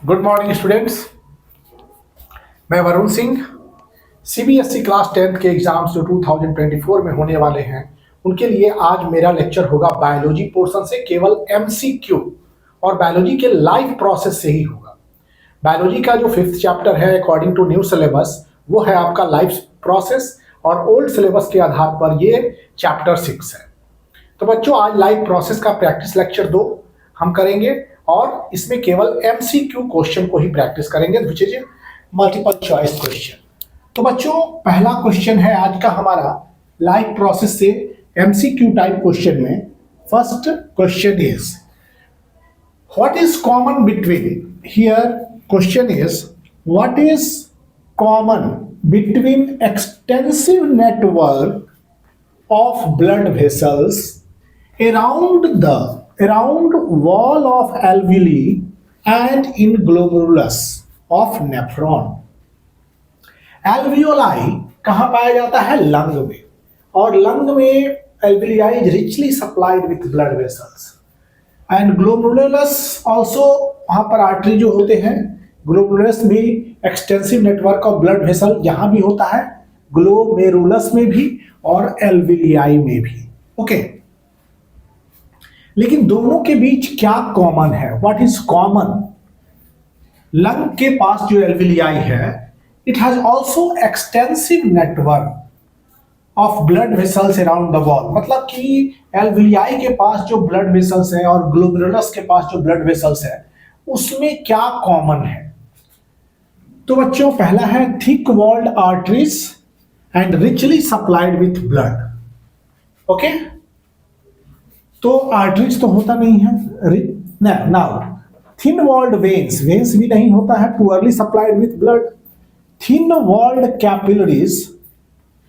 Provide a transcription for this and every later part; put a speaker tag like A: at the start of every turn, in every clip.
A: Good morning students. मैं Varun Singh. CBSE class 10th के exams जो 2024 में होने वाले हैं उनके लिए आज मेरा लेक्चर होगा बायोलॉजी पोर्शन से, केवल एमसीक्यू और बायोलॉजी के लाइव प्रोसेस से ही होगा। बायोलॉजी का जो 5th चैप्टर है अकॉर्डिंग टू न्यू सिलेबस वो है आपका लाइव प्रोसेस और ओल्ड सिलेबस के आधार पर ये चैप्टर 6 है। तो बच्चों आज लाइव प्रोसेस का प्रैक्टिस लेक्चर 2 हम करेंगे और इसमें केवल एमसीक्यू क्वेश्चन को ही प्रैक्टिस करेंगे, which is multiple choice question. तो बच्चों पहला क्वेश्चन है आज का हमारा लाइव प्रोसेस से एमसीक्यू टाइप क्वेश्चन में। First question is what is common between, here question is what is common between extensive network of blood vessels around wall of alveoli and in glomerulus of nephron। alveoli कहाँ पाया जाता है? Lung में, और lung में alveoli is richly supplied with blood vessels and glomerulus also, वहाँ पर artery जो होते हैं, glomerulus भी extensive network of blood vessel यहाँ भी होता है, ग्लोमेरुलस में भी और एल्विलियाई में भी। ओके, लेकिन दोनों के बीच क्या कॉमन है? What is common? लंग के पास जो एल्विलियाई है, it has also extensive network of blood vessels around the wall. मतलब कि एल्विलियाई के पास जो ब्लड वेसल्स है और ग्लोमेरुलस के पास जो ब्लड वेसल्स है उसमें क्या कॉमन है? तो बच्चों पहला है thick walled arteries and richly supplied with blood। Okay, तो आर्टरीज तो होता नहीं है। Now thin walled veins, veins भी नहीं होता है, poorly supplied with blood. Thin walled capillaries,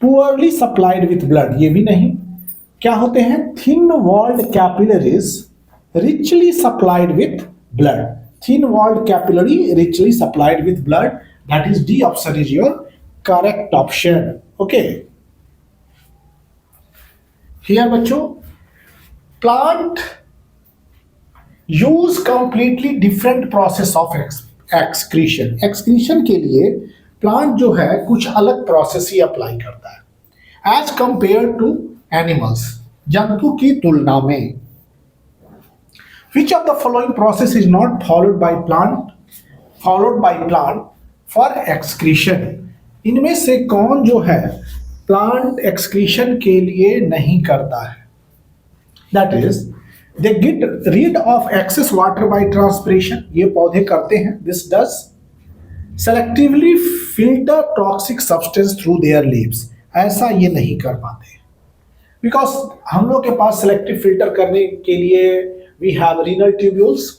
A: poorly supplied with blood, ये भी नहीं। क्या होते हैं? Thin walled capillaries richly supplied with blood. Thin walled capillary richly supplied with blood, that is D option is your correct option. Okay, here बच्चों plant use completely different process of excretion. Excretion के लिए plant जो है कुछ अलग process ही apply करता है as compare to animals, जंतु की तुलना में। Which of the following process is not followed by plant for excretion? इनमें से कौन जो है प्लांट एक्सक्रीशन के लिए नहीं करता है? That is they get rid of excess water bye transpiration, ये पौधे करते हैं। This does selectively filter toxic substance through their leaves, ऐसा ये नहीं कर पाते बिकॉज हम लोग के पास सेलेक्टिव फिल्टर करने के लिए वी हैव रीनल ट्यूब्यूल्स,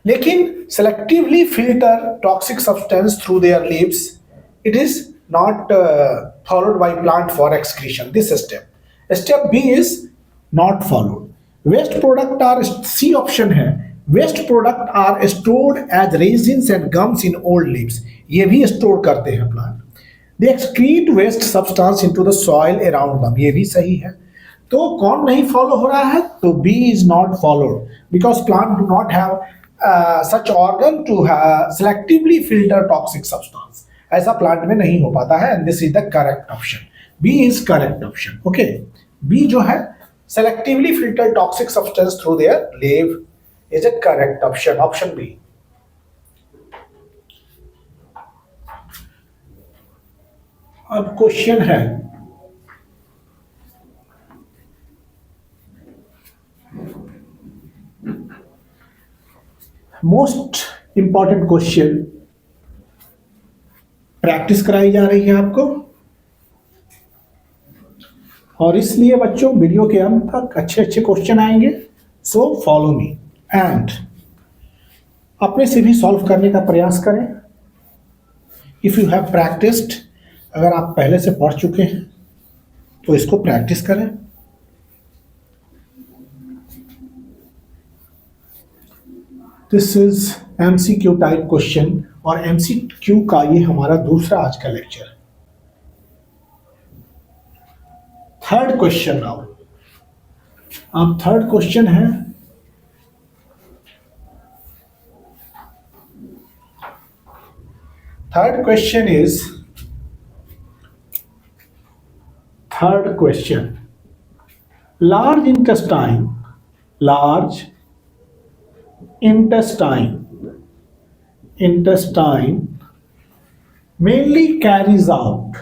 A: लेकिन selectively filter toxic substance through their leaves, it is not followed by plant for excretion. This step B is not followed. Waste product are, C option है, waste product are stored as resins and gums in old leaves, ये भी store करते हैं plant. They excrete waste substance into the soil around them, ये भी सही है। तो कौन नहीं फॉलो हो रहा है? तो B is not followed because plant do not have such organ to selectively filter toxic substance, ऐसा प्लांट में नहीं हो पाता है। And this is the correct option, B is correct option. Okay, B जो है selectively filter toxic substance through their leaf is a correct option, option B। अब question है मोस्ट इंपॉर्टेंट क्वेश्चन, प्रैक्टिस कराई जा रही है आपको, और इसलिए बच्चों वीडियो के अंत तक अच्छे अच्छे क्वेश्चन आएंगे। सो फॉलो मी एंड अपने से भी सॉल्व करने का प्रयास करें। इफ यू हैव प्रैक्टिस्ड, अगर आप पहले से पढ़ चुके हैं तो इसको प्रैक्टिस करें। This is MCQ type question और एमसीक्यू का ये हमारा दूसरा आज का लेक्चर। थर्ड क्वेश्चन नाउ, अब थर्ड क्वेश्चन है Third question is third question. Large intestine mainly carries out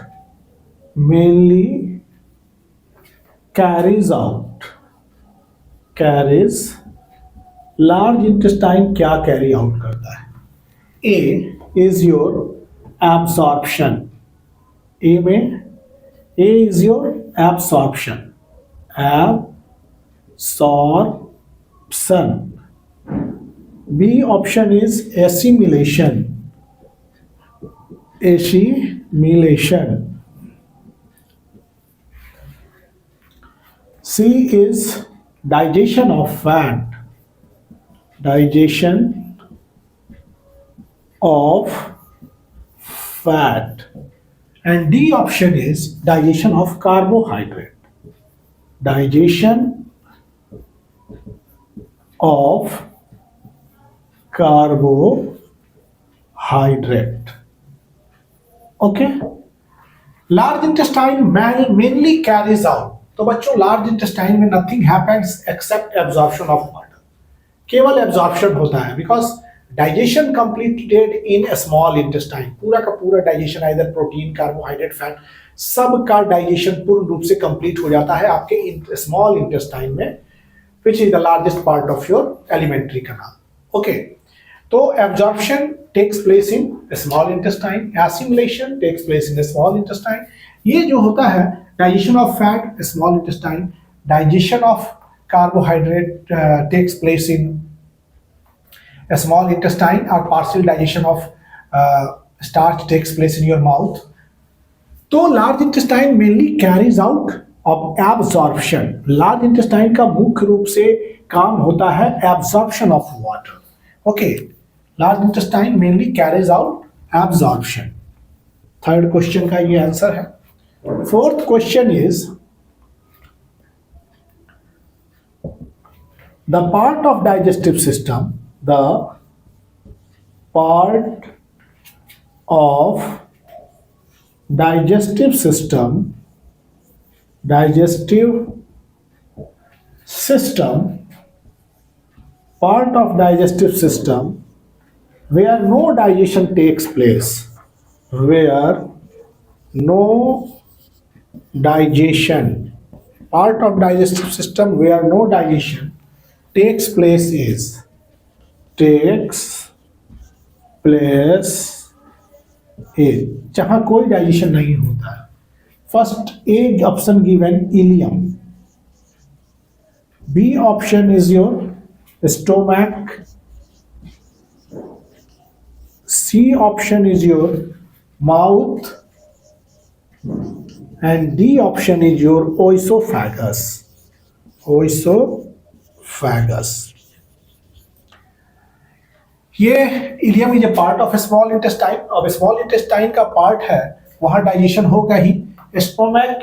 A: carries large intestine क्या carry out करता है? A is your absorption. A में A is your absorption. Absorption. B option is assimilation. Assimilation. C is digestion of fat. Digestion of fat. And D option is digestion of carbohydrate. Digestion of carbohydrate. Okay. Large intestine mainly carries out. तो बच्चों large intestine में nothing happens except absorption of water. केवल absorption होता है because digestion completed in small intestine. पूरा का पूरा digestion either protein, carbohydrate, fat, सब का डाइजेशन पूर्ण रूप से कंप्लीट हो जाता है आपके स्मॉल इंटेस्टाइन में, which is the largest part of your alimentary canal. Okay, तो absorption takes place in small intestine, assimilation takes place in small intestine. ये जो होता है digestion of fat small intestine, digestion of carbohydrate takes place in a small intestine, or partial digestion of starch takes place in your mouth. तो large intestine mainly carries out of absorption. large intestine का मुख्य रूप से काम होता है absorption of water. Okay, large intestine mainly carries out absorption. Third question का ये आंसर है. Fourth question is the part of digestive system where no digestion takes place, part of digestive system where no digestion takes place is जहां कोई digestion नहीं होता है. First A option given ileum. B option is your stomach. C option is your mouth. And D option is your oesophagus. ये ileum is a part of small intestine. अब small intestine का part है, वहां digestion होगा ही. Stomach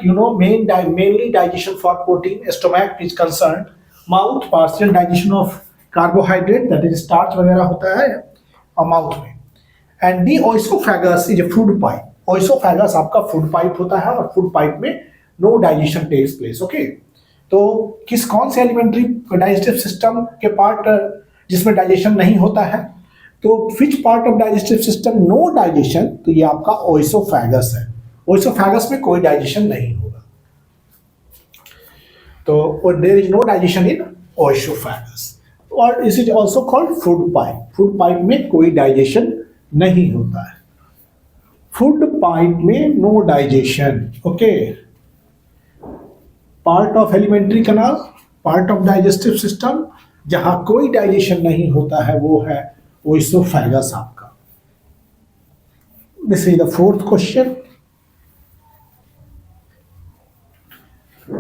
A: mainly digestion for protein. Stomach is concerned. Mouth partial digestion of carbohydrate, that is starch वगैरह होता है और माउथ में. And D oesophagus is a food pipe. Oesophagus आपका फूड पाइप होता है और फूड पाइप में no digestion takes place. Okay, तो कौन से एलिमेंट्री डाइजेस्टिव सिस्टम के पार्ट जिसमें डाइजेशन नहीं होता है, तो which part of digestive system no digestion, तो ये आपका ओइसोफेगस है. ओइसोफेगस में कोई डाइजेशन नहीं होगा, तो there is no digestion in oesophagus. और it is also called food pipe. Food pipe में कोई डाइजेशन नहीं होता है. फूड पाइप में no digestion. Okay, part of alimentary canal, part of digestive system जहां कोई डाइजेशन नहीं होता है वो है ओइसोफेगस आपका. This is the fourth question.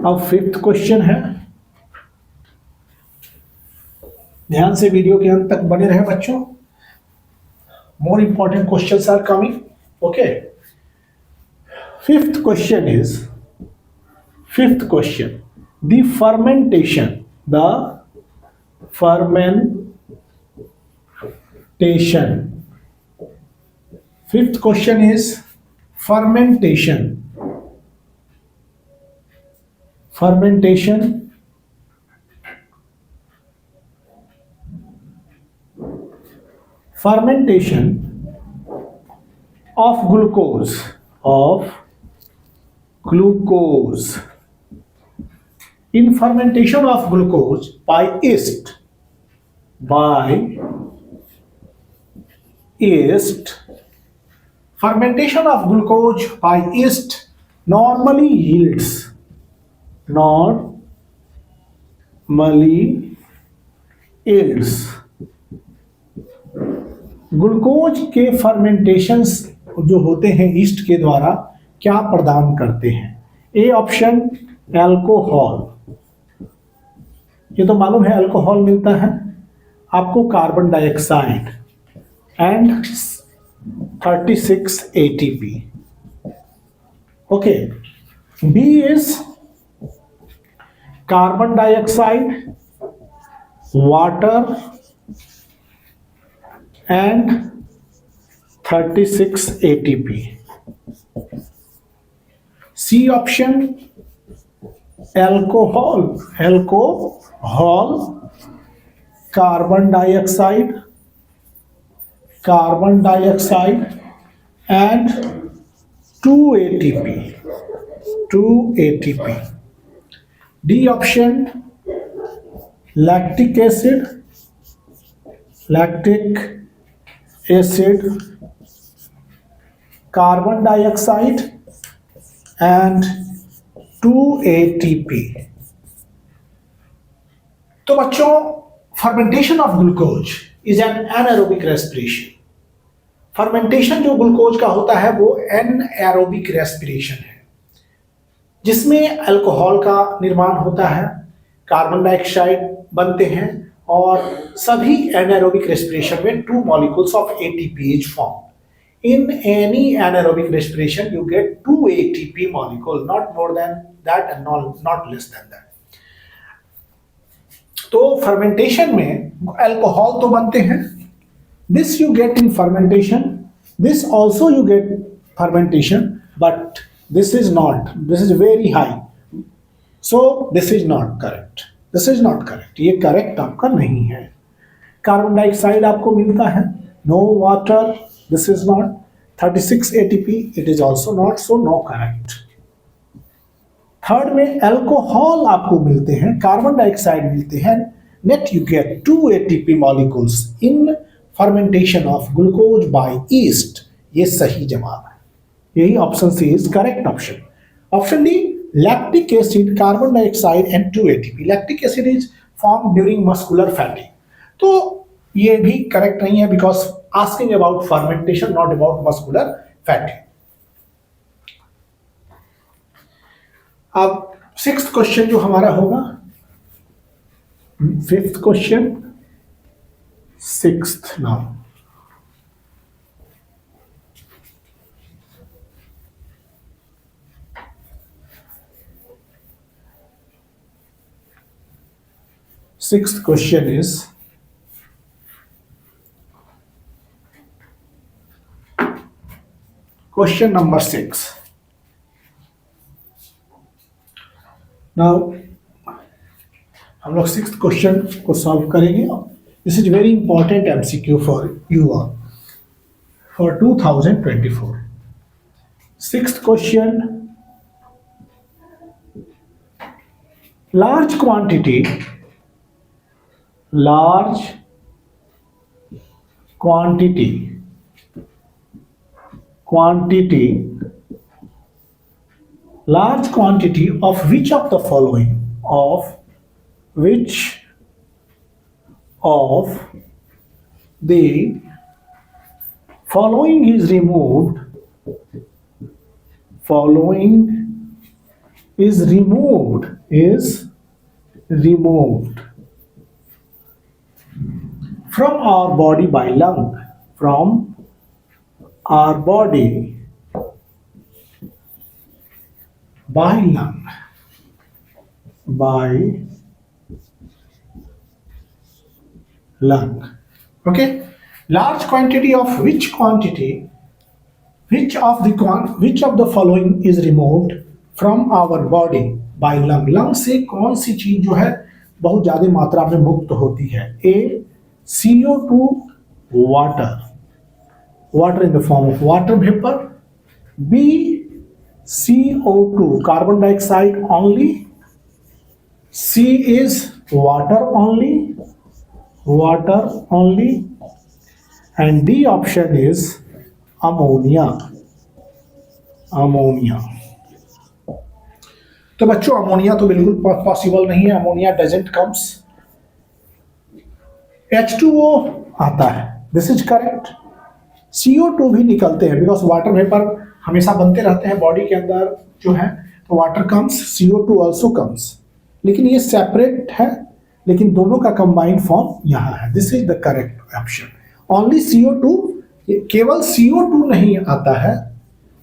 A: अब फिफ्थ क्वेश्चन है. ध्यान से वीडियो के अंत तक बने रहे बच्चों. More important questions are coming. Okay, fifth question, the fermentation Fifth question is fermentation. Fermentation of glucose in fermentation of glucose by yeast. Fermentation of glucose by yeast normally yields glucose के फर्मेंटेशंस जो होते हैं east के द्वारा क्या प्रदान करते हैं? ए ऑप्शन एल्कोहल, ये तो मालूम है अल्कोहल मिलता है आपको, carbon dioxide and 36 ATP. Okay, B is carbon dioxide, water and 36 ATP. C option alcohol, carbon dioxide and 2 ATP. D option lactic acid, carbon dioxide and 2 ATP. तो बच्चों, fermentation of glucose is an anaerobic respiration. Fermentation जो glucose का होता है वो anaerobic respiration है, जिसमें alcohol का निर्माण होता है, कार्बन डाइऑक्साइड बनते हैं और सभी एनारोबिक रेस्पिरेशन में 2 molecules of ATP is formed. In any anaerobic respiration you get 2 ATP molecule, not more than that and not less than that. तो fermentation में अल्कोहल तो बनते हैं, this you get in fermentation, this also you get fermentation, but this is very high, so this is not correct. ये correct आपका नहीं है. Carbon dioxide आपको मिलता है, no water, this is not. 36 ATP, it is also not, so no correct. Third में alcohol आपको मिलते हैं, कार्बन डाइऑक्साइड मिलते हैं, net you get 2 ATP molecules in fermentation of glucose by yeast. ये सही जवाब है, यही option C is correct option. Option D lactic acid, carbon dioxide and 2 ATP. lactic acid is formed during muscular fatigue. तो ये भी correct नहीं है, because asking about fermentation, not about muscular fatigue. अब 6th क्वेश्चन जो हमारा होगा, 5th question, 6th now. Sixth question is question number 6. Now हम लोग 6th क्वेश्चन को सॉल्व करेंगे. This is very important MCQ for you all for 2024. 6th question, large quantity of which of the following is removed from our body by lung, lung. Okay, large quantity of which quantity which of the following is removed from our body by lung? Lung से कौन सी चीज जो है बहुत ज्यादा मात्रा में मुक्त होती है? A, CO2, water, water in the form of water vapor. B, CO2, carbon dioxide only. C is water only, and D option is ammonia. तो बच्चों अमोनिया तो बिल्कुल पॉसिबल नहीं है, अमोनिया डजंट कम्स। H2O आता है, दिस इज करेक्ट। CO2 भी निकलते हैं बिकॉज वाटर वेपर हमेशा बनते रहते हैं बॉडी के अंदर जो है, तो water comes, CO2 also comes, लेकिन ये सेपरेट है, लेकिन दोनों का कंबाइंड फॉर्म यहाँ है। This is the correct option. Only CO2, केवल CO2 नहीं आता है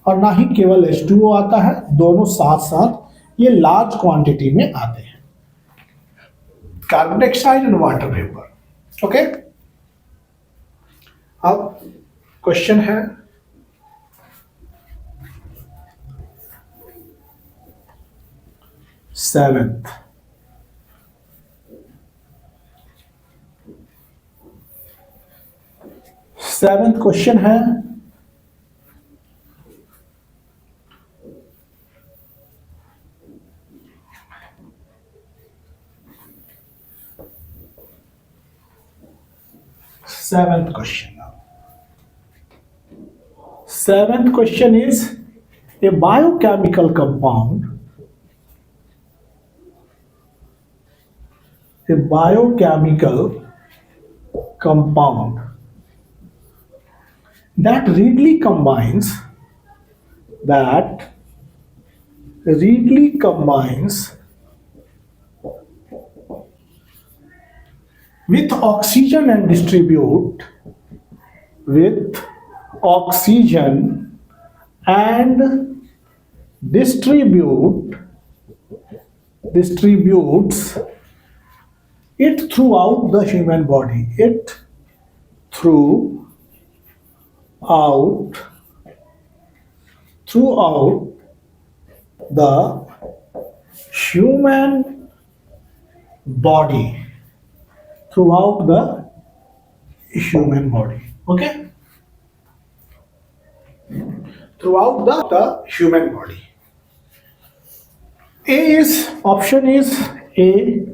A: और ना ही केवल H2O आता है, दोनों साथ साथ ये लार्ज क्वांटिटी में आते हैं, carbon dioxide and water vapour. Okay, अब क्वेश्चन है सेवेंथ। क्वेश्चन है seventh question is a biochemical compound that readily combines with oxygen and distributes it throughout the human body. Throughout the human body. Okay, throughout the human body. Option is A,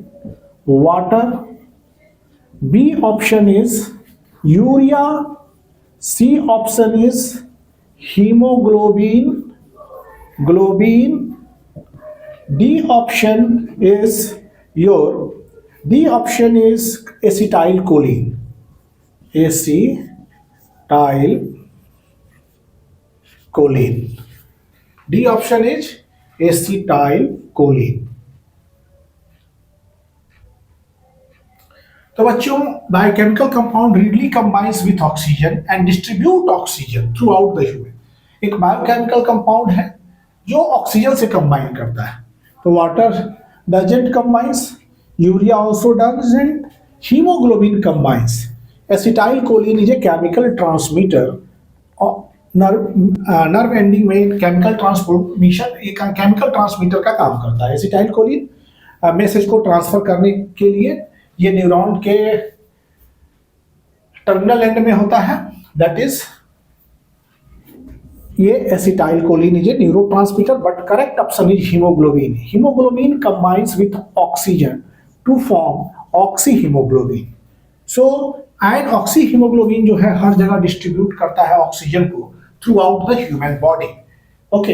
A: water. B option is urea. C option is hemoglobin. D option is acetylcholine. D option is acetylcholine. तो बच्चों, biochemical compound readily combines with oxygen and distribute oxygen through out the human. एक biochemical compound है जो oxygen से combine करता है। तो water doesn't combines, urea also doesn't, haemoglobin combines, acetylcholine is a chemical transmitter, nerve ending में chemical transmission, एक chemical transmitter का काम करता है। एसिटाइलकोलिन मैसेज को ट्रांसफर करने के लिए ये न्यूरॉन के टर्मिनल एंड में होता है, दैट इज ये acetylcholine is a neurotransmitter, but correct option is haemoglobin. Haemoglobin combines with oxygen to form oxyhaemoglobin. So and oxyhaemoglobin जो है हर जगह डिस्ट्रीब्यूट करता है ऑक्सीजन को throughout the human body. Okay,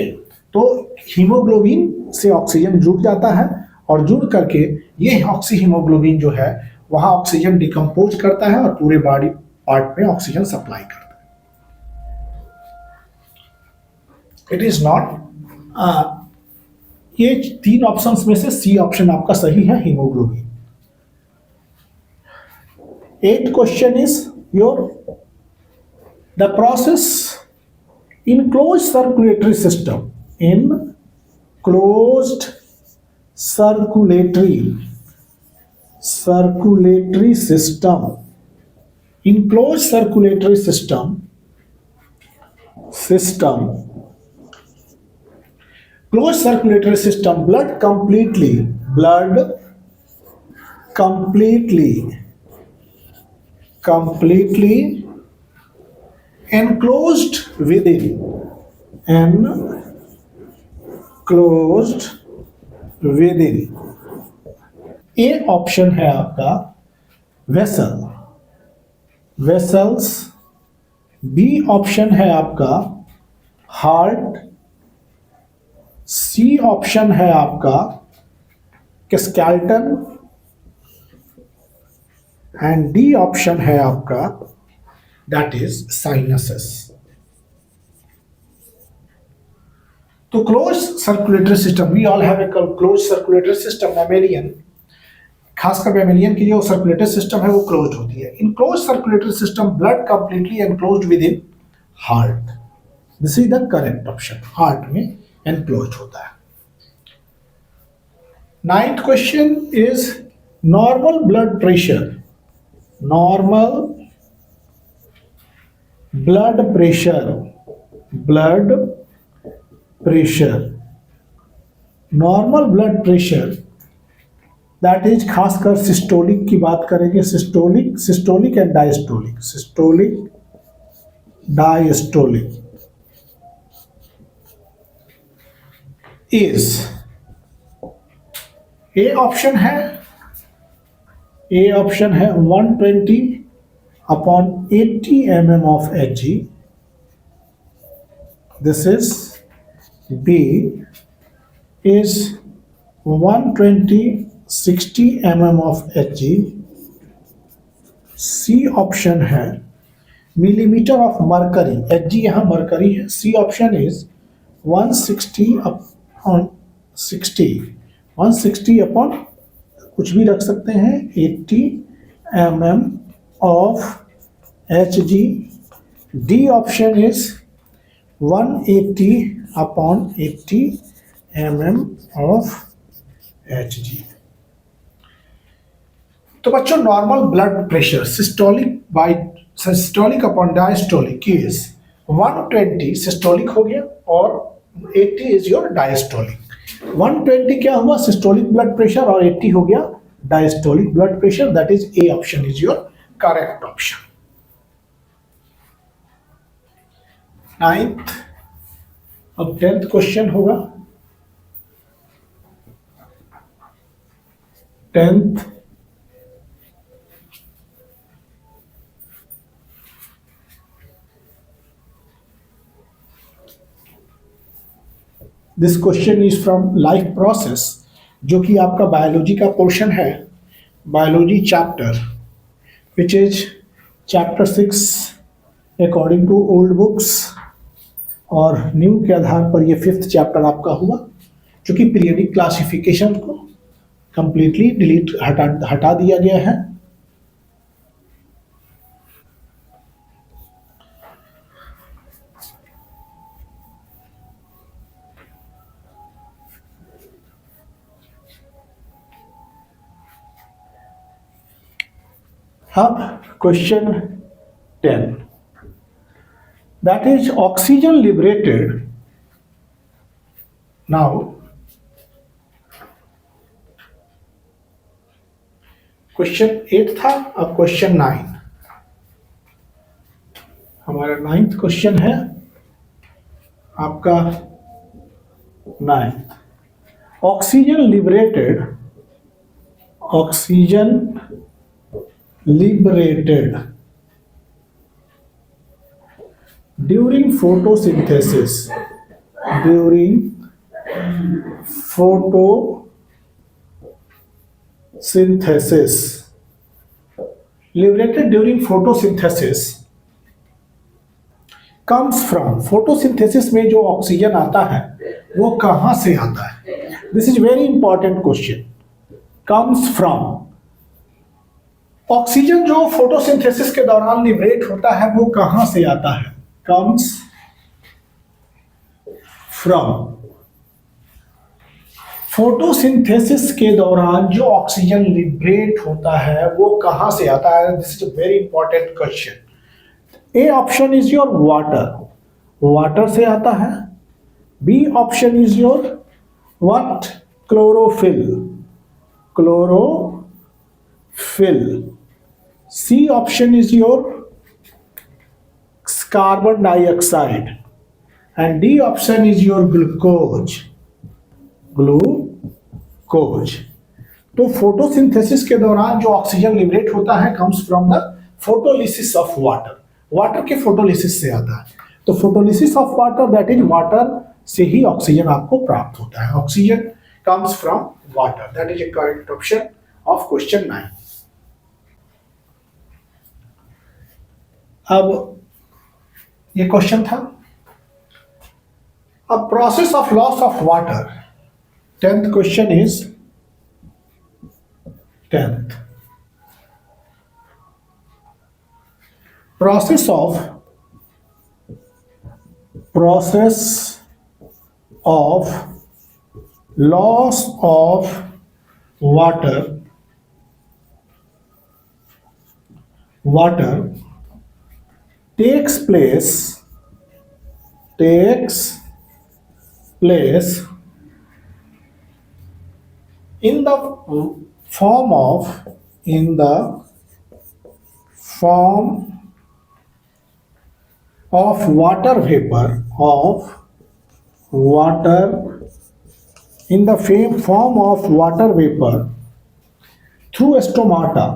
A: तो हीमोग्लोबिन से ऑक्सीजन जुड़ जाता है और जुड़ करके ये ऑक्सीहीमोग्लोबिन जो है वहां ऑक्सीजन डिकम्पोज करता है और पूरे बॉडी पार्ट में ऑक्सीजन सप्लाई करता है। इट इज नॉट, ये तीन ऑप्शंस में से सी ऑप्शन आपका सही है, haemoglobin. 8th question is the process in closed circulatory system, in closed circulatory system, in closed circulatory system, system, closed circulatory system, blood completely enclosed within. A option है आपका vessels, B option है आपका heart, C option है आपका skeleton and D option है आपका that is sinuses. तो close circulatory system, we all have a close circulatory system, mammalian, खासकर मैमेलियन की जो सर्कुलेटरी सिस्टम है वो क्लोज्ड होती है। In close circulatory system blood completely enclosed within heart, this is the correct option, heart में enclosed होता है। Ninth question is normal blood pressure, normal blood pressure that is, खासकर systolic की बात करेंगे, systolic and diastolic is, A option है 120/80 mm of Hg, this is B is 120/60 mm of Hg, C option है millimetre of mercury, Hg यहाँ mercury है, C option is 160 upon कुछ भी रख सकते हैं 80 mm of Hg, D option is 180/80 mm of Hg। तो बच्चों normal blood pressure systolic upon diastolic is 120 systolic हो गया और 80 इज योर डायस्टोलिक। 120 क्या हुआ सिस्टोलिक ब्लड प्रेशर और 80 हो गया diastolic blood pressure, that is A option is your correct option. 9th, अब 10th क्वेश्चन होगा। 10th, this question is from life process, जो कि आपका बायोलॉजी का पोर्शन है, biology chapter which is chapter 6 according to old books, और new के आधार पर ये 5th चैप्टर आपका हुआ, जो कि पीरियडिक क्लासिफिकेशन को कंप्लीटली हटा दिया गया है। अब question 10, that is oxygen liberated. Now question 8 था, अब क्वेश्चन 9, हमारा 9th क्वेश्चन है आपका 9th, oxygen liberated during photosynthesis, liberated during photosynthesis comes from, photosynthesis में जो ऑक्सीजन आता है वो कहां से आता है, this is very important question. comes from, oxygen जो फोटोसिंथेसिस के दौरान लिबरेट होता है वो कहां से आता है, comes from, फोटोसिंथेसिस के दौरान जो ऑक्सीजन लिबरेट होता है वो कहां से आता है, this is a very important question. A option is your water, water से आता है। B option is your what? Chlorophyll, chlorophyll. C option is your carbon dioxide and D option is your glucose, glucose. तो photosynthesis के दौरान जो oxygen liberate होता है comes from the photolysis of water, water के फोटोलिसिस से आता है। तो photolysis of water, that is water से ही ऑक्सीजन आपको प्राप्त होता है। Oxygen comes from water, that is A correct option of question 9। अब ये क्वेश्चन था, अब process of loss of water, 10th question is 10th process of loss of water takes place in the form of water vapor, in the form of water vapor through stomata,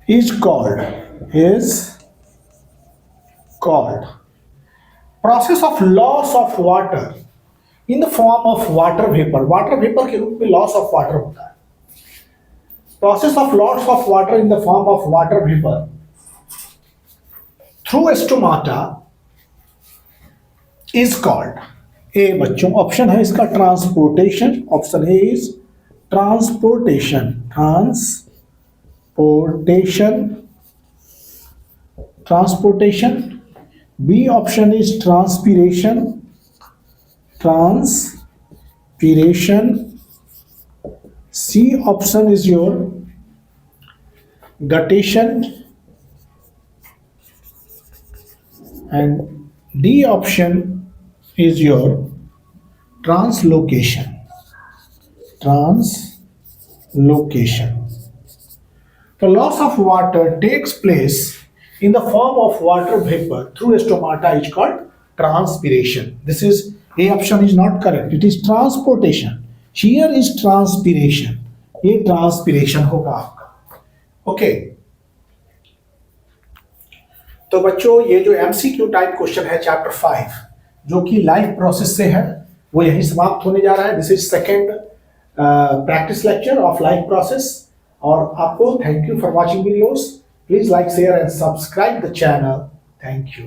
A: is called process of loss of water in the form of water vapor। Water vapour के रूप में loss of water होता है। Process of loss of water in the form of water vapour through stomata is called, A बच्चों option है इसका transportation, option A is transportation, B option is transpiration, C option is your guttation and D option is your translocation. The loss of water takes place in the form of water vapor through stomata is called transpiration. This is A option is not correct. It is transportation. Here is transpiration. ये transpiration होगा आपका। Okay तो बच्चों ये जो MCQ type question है chapter 5 जो कि लाइफ प्रोसेस से है वो यही समाप्त होने जा रहा है। This is second practice lecture of life process और आपको thank you for watching videos. Please like share and subscribe the channel. Thank you.